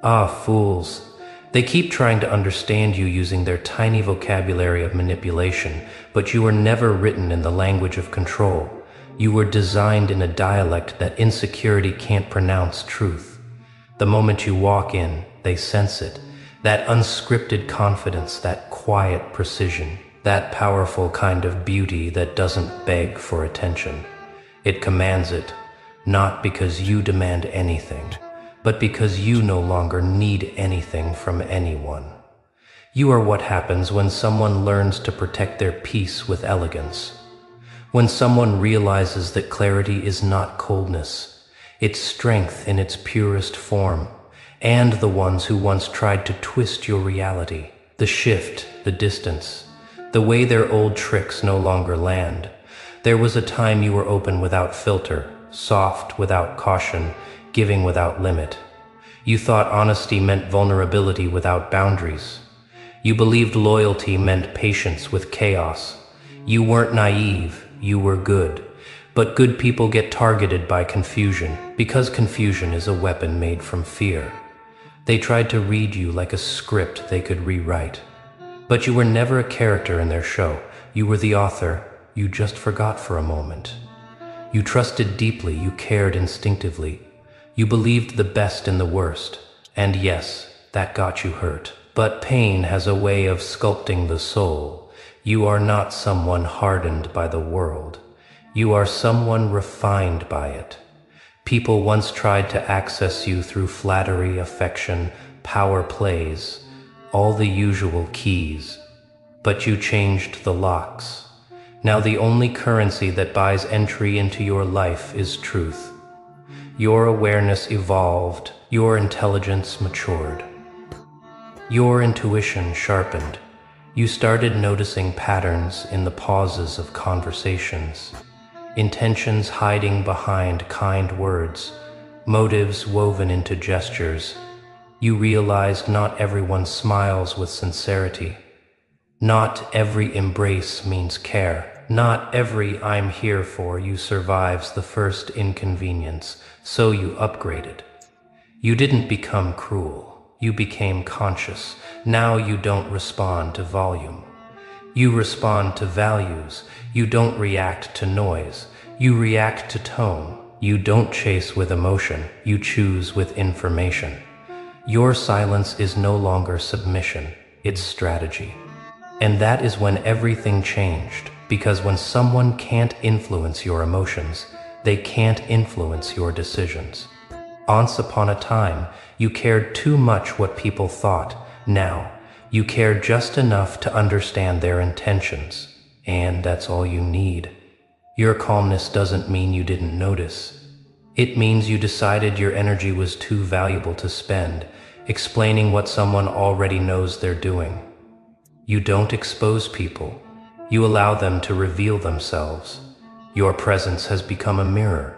Ah, fools. They keep trying to understand you using their tiny vocabulary of manipulation, but you were never written in the language of control. You were designed in a dialect that insecurity can't pronounce truth. The moment you walk in, they sense it. That unscripted confidence, that quiet precision, that powerful kind of beauty that doesn't beg for attention. It commands it, not because you demand anything, but because you no longer need anything from anyone. You are what happens when someone learns to protect their peace with elegance. When someone realizes that clarity is not coldness, it's strength in its purest form, and the ones who once tried to twist your reality, the shift, the distance, the way their old tricks no longer land. There was a time you were open without filter, soft without caution, giving without limit. You thought honesty meant vulnerability without boundaries. You believed loyalty meant patience with chaos. You weren't naive, you were good. But good people get targeted by confusion, because confusion is a weapon made from fear. They tried to read you like a script they could rewrite. But you were never a character in their show. You were the author. You just forgot for a moment. You trusted deeply, you cared instinctively. You believed the best in the worst. And yes, that got you hurt. But pain has a way of sculpting the soul. You are not someone hardened by the world. You are someone refined by it. People once tried to access you through flattery, affection, power plays, all the usual keys. But you changed the locks. Now the only currency that buys entry into your life is truth. Your awareness evolved, your intelligence matured, your intuition sharpened. You started noticing patterns in the pauses of conversations, intentions hiding behind kind words, motives woven into gestures. You realized not everyone smiles with sincerity. Not every embrace means care. Not every "I'm here for you" survives the first inconvenience, so you upgraded. You didn't become cruel. You became conscious. Now you don't respond to volume. You respond to values. You don't react to noise. You react to tone. You don't chase with emotion. You choose with information. Your silence is no longer submission. It's strategy. And that is when everything changed, because when someone can't influence your emotions, they can't influence your decisions. Once upon a time, you cared too much what people thought. Now, you care just enough to understand their intentions. And that's all you need. Your calmness doesn't mean you didn't notice. It means you decided your energy was too valuable to spend, explaining what someone already knows they're doing. You don't expose people. You allow them to reveal themselves. Your presence has become a mirror,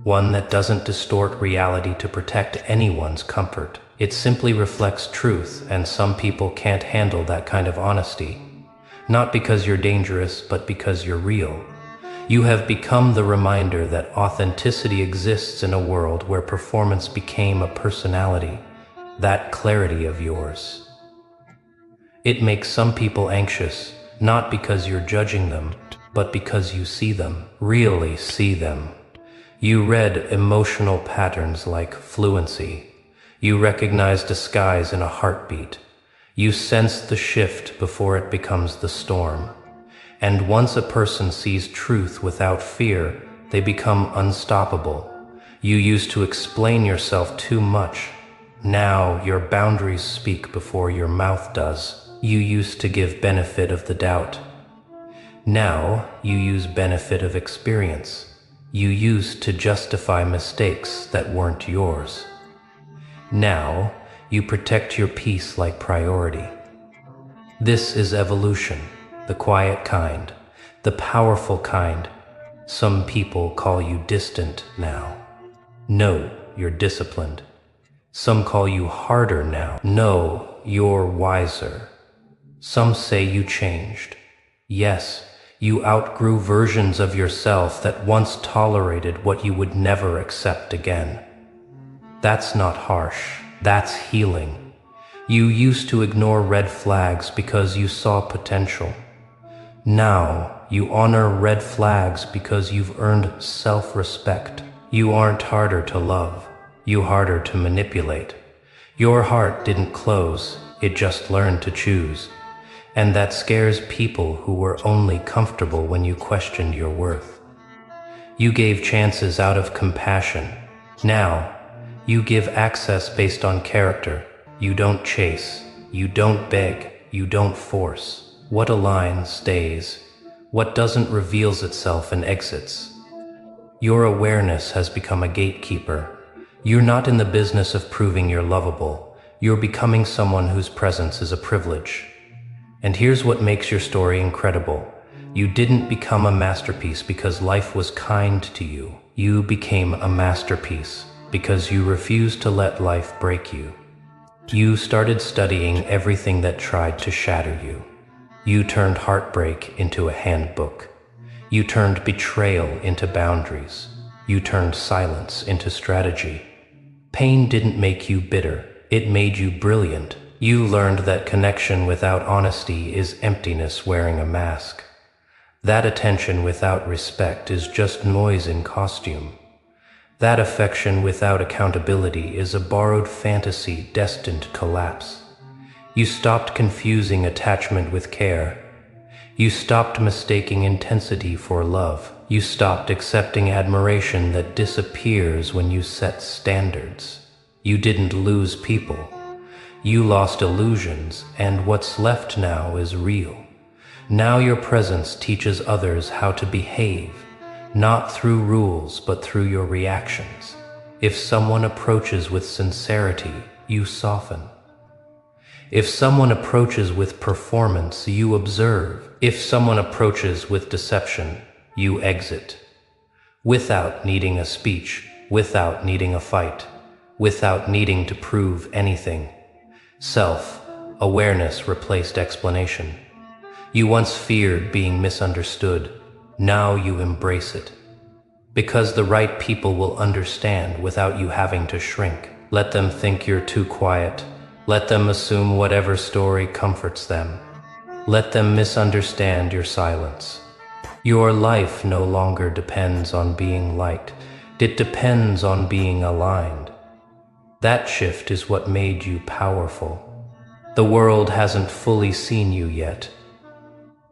one that doesn't distort reality to protect anyone's comfort. It simply reflects truth, and some people can't handle that kind of honesty. Not because you're dangerous, but because you're real. You have become the reminder that authenticity exists in a world where performance became a personality, that clarity of yours. It makes some people anxious, not because you're judging them, but because you see them, really see them. You read emotional patterns like fluency. You recognize disguise in a heartbeat. You sense the shift before it becomes the storm. And once a person sees truth without fear, they become unstoppable. You used to explain yourself too much. Now your boundaries speak before your mouth does. You used to give benefit of the doubt. Now you use benefit of experience. You used to justify mistakes that weren't yours. Now you protect your peace like priority. This is evolution, the quiet kind, the powerful kind. Some people call you distant now. No, you're disciplined. Some call you harder now. No, you're wiser. Some say you changed. Yes, you outgrew versions of yourself that once tolerated what you would never accept again. That's not harsh. That's healing. You used to ignore red flags because you saw potential. Now, you honor red flags because you've earned self-respect. You aren't harder to love. You harder to manipulate. Your heart didn't close, it just learned to choose. And that scares people who were only comfortable when you questioned your worth. You gave chances out of compassion. Now, you give access based on character. You don't chase. You don't beg. You don't force. What aligns stays. What doesn't reveals itself and exits. Your awareness has become a gatekeeper. You're not in the business of proving you're lovable. You're becoming someone whose presence is a privilege. And here's what makes your story incredible. You didn't become a masterpiece because life was kind to you. You became a masterpiece because you refused to let life break you. You started studying everything that tried to shatter you. You turned heartbreak into a handbook. You turned betrayal into boundaries. You turned silence into strategy. Pain didn't make you bitter. It made you brilliant. You learned that connection without honesty is emptiness wearing a mask. That attention without respect is just noise in costume. That affection without accountability is a borrowed fantasy destined to collapse. You stopped confusing attachment with care. You stopped mistaking intensity for love. You stopped accepting admiration that disappears when you set standards. You didn't lose people. You lost illusions, and what's left now is real. Now your presence teaches others how to behave, not through rules, but through your reactions. If someone approaches with sincerity, you soften. If someone approaches with performance, you observe. If someone approaches with deception, you exit. Without needing a speech, without needing a fight, without needing to prove anything. Self-awareness replaced explanation. You once feared being misunderstood. Now you embrace it. Because the right people will understand without you having to shrink. Let them think you're too quiet. Let them assume whatever story comforts them. Let them misunderstand your silence. Your life no longer depends on being liked. It depends on being aligned. That shift is what made you powerful. The world hasn't fully seen you yet,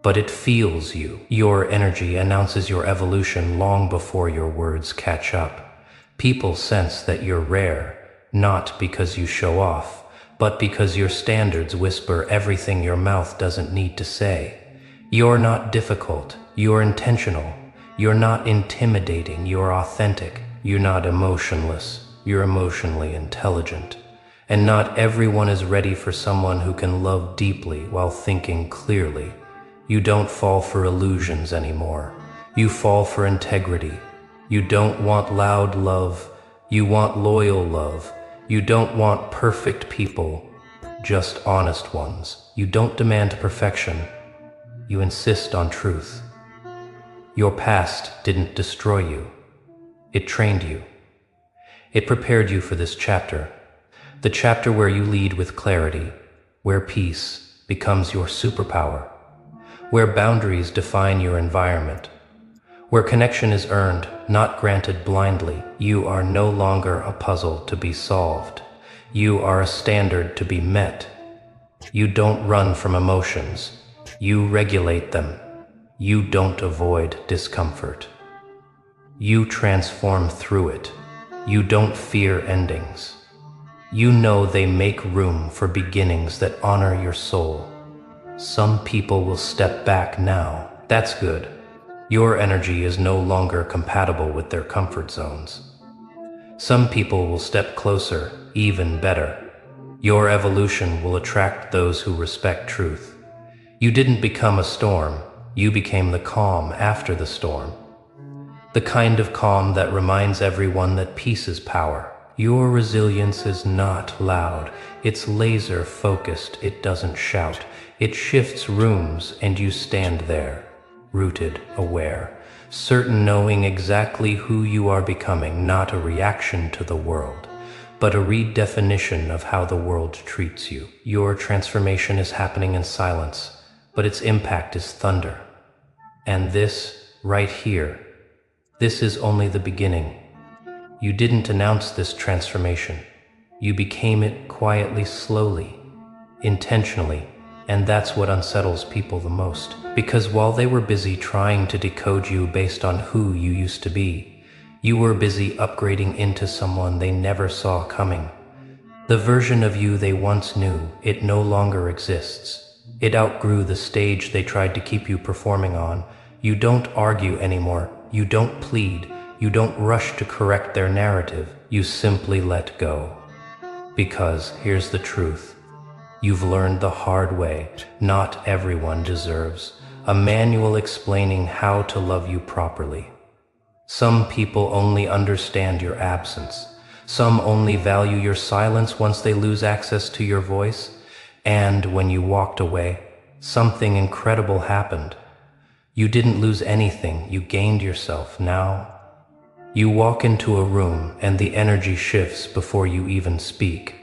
but it feels you. Your energy announces your evolution long before your words catch up. People sense that you're rare, not because you show off, but because your standards whisper everything your mouth doesn't need to say. You're not difficult, you're intentional. You're not intimidating, you're authentic. You're not emotionless, you're emotionally intelligent. And not everyone is ready for someone who can love deeply while thinking clearly. You don't fall for illusions anymore. You fall for integrity. You don't want loud love, you want loyal love. You don't want perfect people, just honest ones. You don't demand perfection. You insist on truth. Your past didn't destroy you. It trained you. It prepared you for this chapter. The chapter where you lead with clarity, where peace becomes your superpower, where boundaries define your environment, where connection is earned, not granted blindly. You are no longer a puzzle to be solved. You are a standard to be met. You don't run from emotions. You regulate them. You don't avoid discomfort. You transform through it. You don't fear endings. You know they make room for beginnings that honor your soul. Some people will step back now. That's good. Your energy is no longer compatible with their comfort zones. Some people will step closer, even better. Your evolution will attract those who respect truth. You didn't become a storm, you became the calm after the storm. The kind of calm that reminds everyone that peace is power. Your resilience is not loud, it's laser focused, it doesn't shout. It shifts rooms and you stand there. Rooted, aware, certain, knowing exactly who you are becoming, not a reaction to the world, but a redefinition of how the world treats you. Your transformation is happening in silence, but its impact is thunder. And this, right here, this is only the beginning. You didn't announce this transformation. You became it quietly, slowly, intentionally, and that's what unsettles people the most. Because while they were busy trying to decode you based on who you used to be, you were busy upgrading into someone they never saw coming. The version of you they once knew, it no longer exists. It outgrew the stage they tried to keep you performing on. You don't argue anymore. You don't plead. You don't rush to correct their narrative. You simply let go. Because here's the truth. You've learned the hard way. Not everyone deserves a manual explaining how to love you properly. Some people only understand your absence. Some only value your silence once they lose access to your voice. And when you walked away, something incredible happened. You didn't lose anything, you gained yourself. Now, you walk into a room and the energy shifts before you even speak.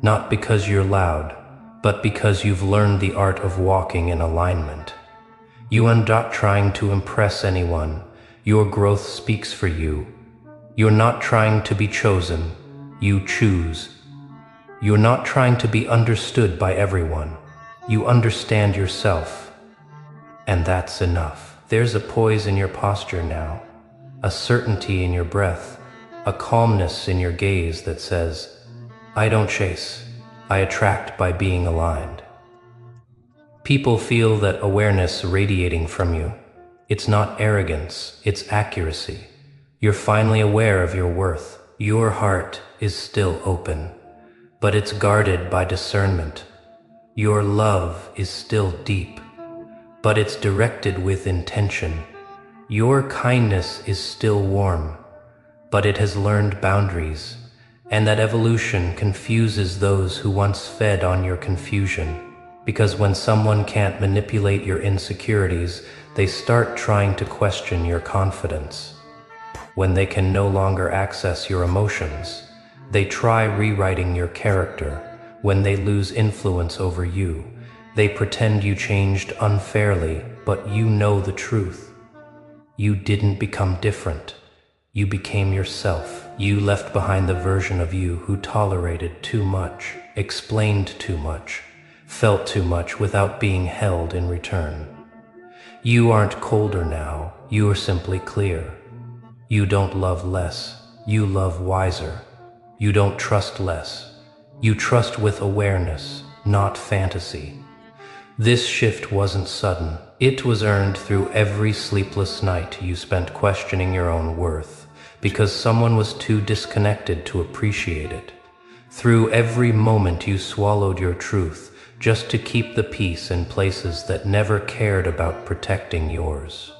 Not because you're loud, but because you've learned the art of walking in alignment. You are not trying to impress anyone. Your growth speaks for you. You're not trying to be chosen. You choose. You're not trying to be understood by everyone. You understand yourself. And that's enough. There's a poise in your posture now, a certainty in your breath, a calmness in your gaze that says, I don't chase, I attract by being aligned. People feel that awareness radiating from you. It's not arrogance, it's accuracy. You're finally aware of your worth. Your heart is still open, but it's guarded by discernment. Your love is still deep, but it's directed with intention. Your kindness is still warm, but it has learned boundaries, and that evolution confuses those who once fed on your confusion. Because when someone can't manipulate your insecurities, they start trying to question your confidence. When they can no longer access your emotions, they try rewriting your character. When they lose influence over you, they pretend you changed unfairly, but you know the truth. You didn't become different. You became yourself. You left behind the version of you who tolerated too much, explained too much, felt too much without being held in return. You aren't colder now. You are simply clear. You don't love less. You love wiser. You don't trust less. You trust with awareness, not fantasy. This shift wasn't sudden. It was earned through every sleepless night you spent questioning your own worth, because someone was too disconnected to appreciate it. Through every moment you swallowed your truth, just to keep the peace in places that never cared about protecting yours.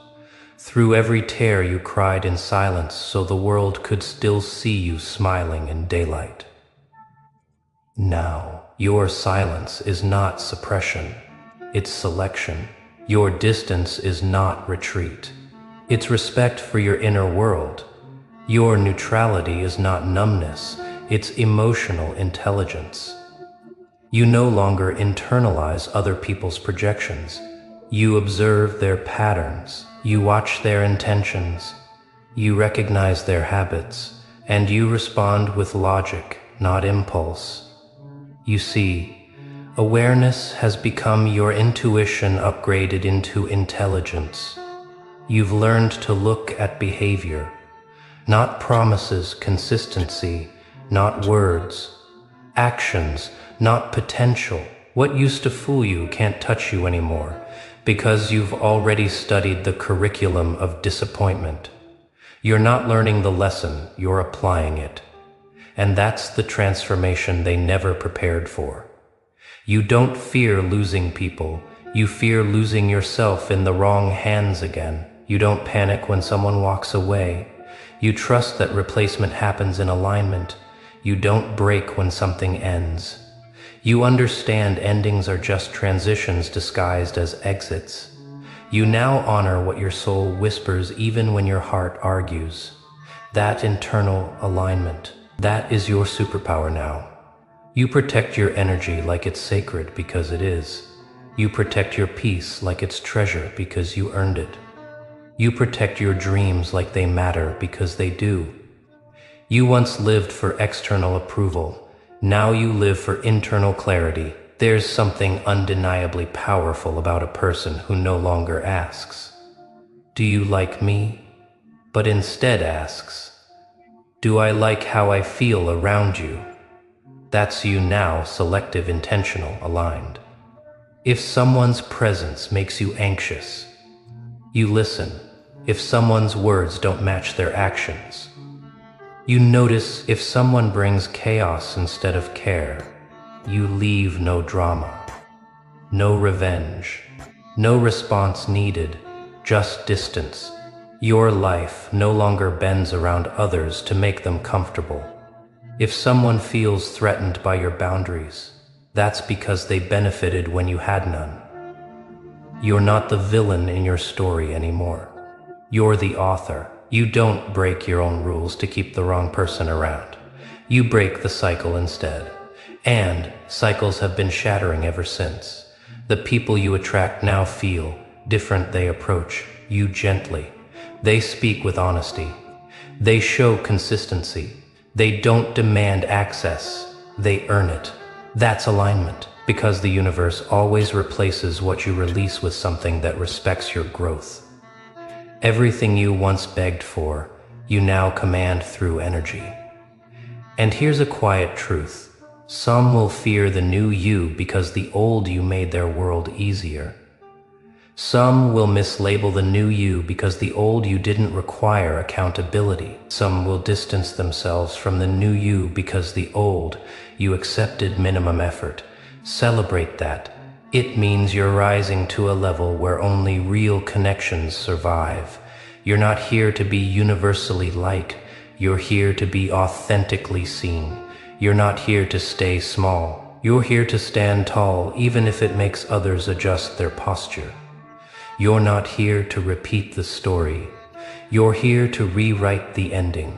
Through every tear you cried in silence so the world could still see you smiling in daylight. Now, your silence is not suppression. It's selection. Your distance is not retreat. It's respect for your inner world. Your neutrality is not numbness. It's emotional intelligence. You no longer internalize other people's projections. You observe their patterns. You watch their intentions. You recognize their habits. And you respond with logic, not impulse. You see, awareness has become your intuition upgraded into intelligence. You've learned to look at behavior, not promises, consistency, not words, actions, not potential. What used to fool you can't touch you anymore because you've already studied the curriculum of disappointment. You're not learning the lesson, you're applying it. And that's the transformation they never prepared for. You don't fear losing people. You fear losing yourself in the wrong hands again. You don't panic when someone walks away. You trust that replacement happens in alignment. You don't break when something ends. You understand endings are just transitions disguised as exits. You now honor what your soul whispers even when your heart argues. That internal alignment. That is your superpower now. You protect your energy like it's sacred because it is. You protect your peace like it's treasure because you earned it. You protect your dreams like they matter because they do. You once lived for external approval. Now you live for internal clarity. There's something undeniably powerful about a person who no longer asks, "Do you like me?" but instead asks, "Do I like how I feel around you?" That's you now, selective, intentional, aligned. If someone's presence makes you anxious, you listen. If someone's words don't match their actions, you notice. If someone brings chaos instead of care, you leave. No drama, no revenge, no response needed, just distance. Your life no longer bends around others to make them comfortable. If someone feels threatened by your boundaries, that's because they benefited when you had none. You're not the villain in your story anymore. You're the author. You don't break your own rules to keep the wrong person around. You break the cycle instead. And cycles have been shattering ever since. The people you attract now feel different. They approach you gently. They speak with honesty. They show consistency. They don't demand access. They earn it. That's alignment, because the universe always replaces what you release with something that respects your growth. Everything you once begged for, you now command through energy. And here's a quiet truth. Some will fear the new you because the old you made their world easier. Some will mislabel the new you because the old you didn't require accountability. Some will distance themselves from the new you because the old you accepted minimum effort. Celebrate that. It means you're rising to a level where only real connections survive. You're not here to be universally liked. You're here to be authentically seen. You're not here to stay small. You're here to stand tall, even if it makes others adjust their posture. You're not here to repeat the story. You're here to rewrite the ending.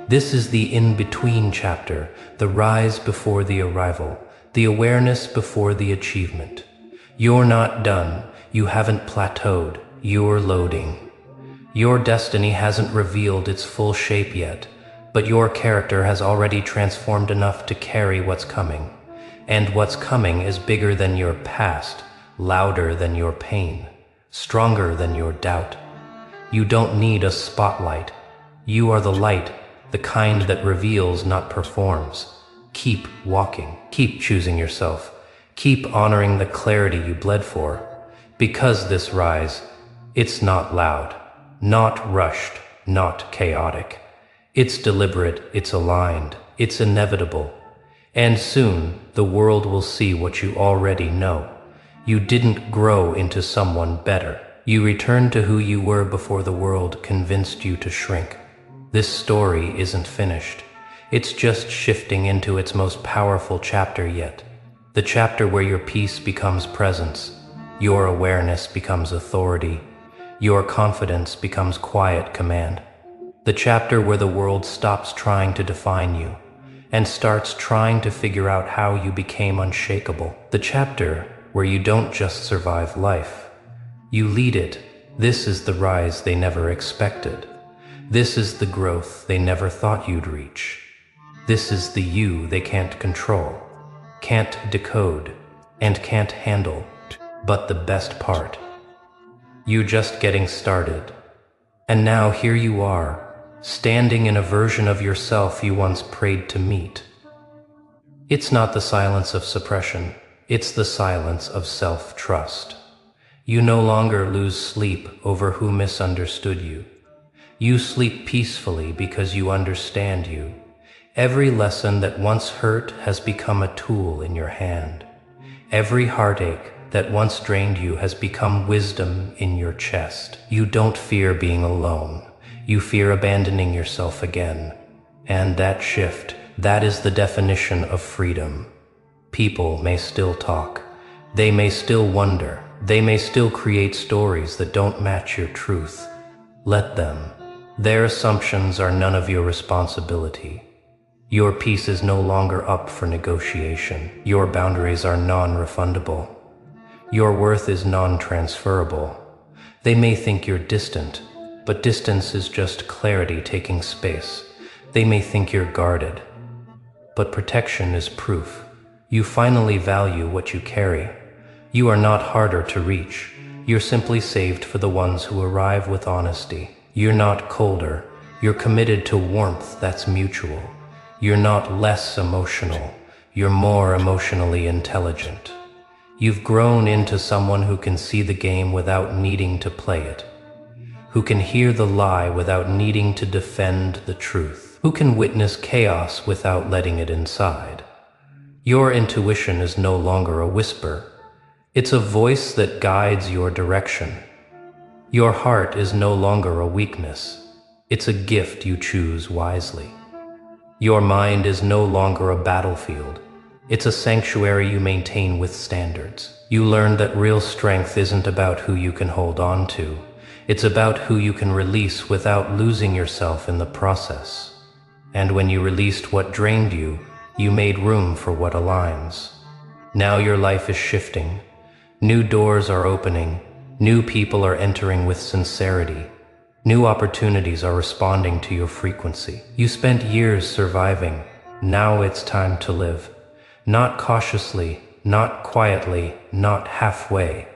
This is the in-between chapter, the rise before the arrival, the awareness before the achievement. You're not done. You haven't plateaued. You're loading. Your destiny hasn't revealed its full shape yet, but your character has already transformed enough to carry what's coming. And what's coming is bigger than your past, louder than your pain, stronger than your doubt. You don't need a spotlight. You are the light, the kind that reveals, not performs. Keep walking. Keep choosing yourself. Keep honoring the clarity you bled for. Because this rise, it's not loud, not rushed, not chaotic. It's deliberate, it's aligned, it's inevitable. And soon, the world will see what you already know. You didn't grow into someone better. You returned to who you were before the world convinced you to shrink. This story isn't finished. It's just shifting into its most powerful chapter yet. The chapter where your peace becomes presence, your awareness becomes authority, your confidence becomes quiet command. The chapter where the world stops trying to define you and starts trying to figure out how you became unshakable. The chapter where you don't just survive life, you lead it. This is the rise they never expected. This is the growth they never thought you'd reach. This is the you they can't control, can't decode, and can't handle. But the best part, you're just getting started. And now here you are, standing in a version of yourself you once prayed to meet. It's not the silence of suppression, it's the silence of self-trust. You no longer lose sleep over who misunderstood you. You sleep peacefully because you understand you. Every lesson that once hurt has become a tool in your hand. Every heartache that once drained you has become wisdom in your chest. You don't fear being alone. You fear abandoning yourself again. And that shift, that is the definition of freedom. People may still talk. They may still wonder. They may still create stories that don't match your truth. Let them. Their assumptions are none of your responsibility. Your peace is no longer up for negotiation. Your boundaries are non-refundable. Your worth is non-transferable. They may think you're distant, but distance is just clarity taking space. They may think you're guarded, but protection is proof. You finally value what you carry. You are not harder to reach. You're simply saved for the ones who arrive with honesty. You're not colder. You're committed to warmth that's mutual. You're not less emotional. You're more emotionally intelligent. You've grown into someone who can see the game without needing to play it, who can hear the lie without needing to defend the truth, who can witness chaos without letting it inside. Your intuition is no longer a whisper. It's a voice that guides your direction. Your heart is no longer a weakness. It's a gift you choose wisely. Your mind is no longer a battlefield. It's a sanctuary you maintain with standards. You learn that real strength isn't about who you can hold on to. It's about who you can release without losing yourself in the process. And when you released what drained you, you made room for what aligns. Now your life is shifting. New doors are opening. New people are entering with sincerity. New opportunities are responding to your frequency. You spent years surviving. Now it's time to live. Not cautiously, not quietly, not halfway.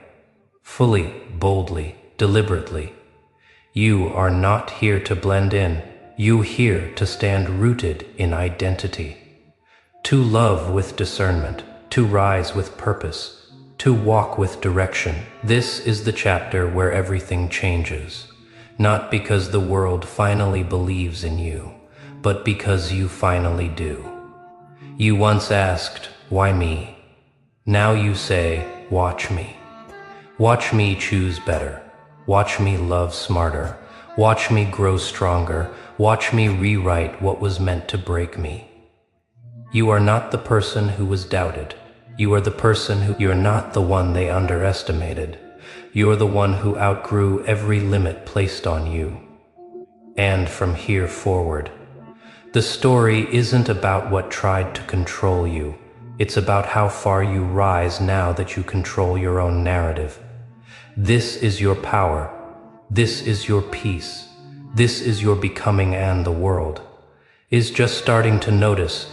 Fully, boldly, deliberately. You are not here to blend in. You're here to stand rooted in identity. To love with discernment, to rise with purpose, to walk with direction. This is the chapter where everything changes. Not because the world finally believes in you, but because you finally do. You once asked, why me? Now you say, watch me. Watch me choose better. Watch me love smarter. Watch me grow stronger. Watch me rewrite what was meant to break me. You are not the person who was doubted. You are the person who... You're not the one they underestimated. You're the one who outgrew every limit placed on you. And from here forward, the story isn't about what tried to control you. It's about how far you rise now that you control your own narrative. This is your power. This is your peace. This is your becoming, and the world is just starting to notice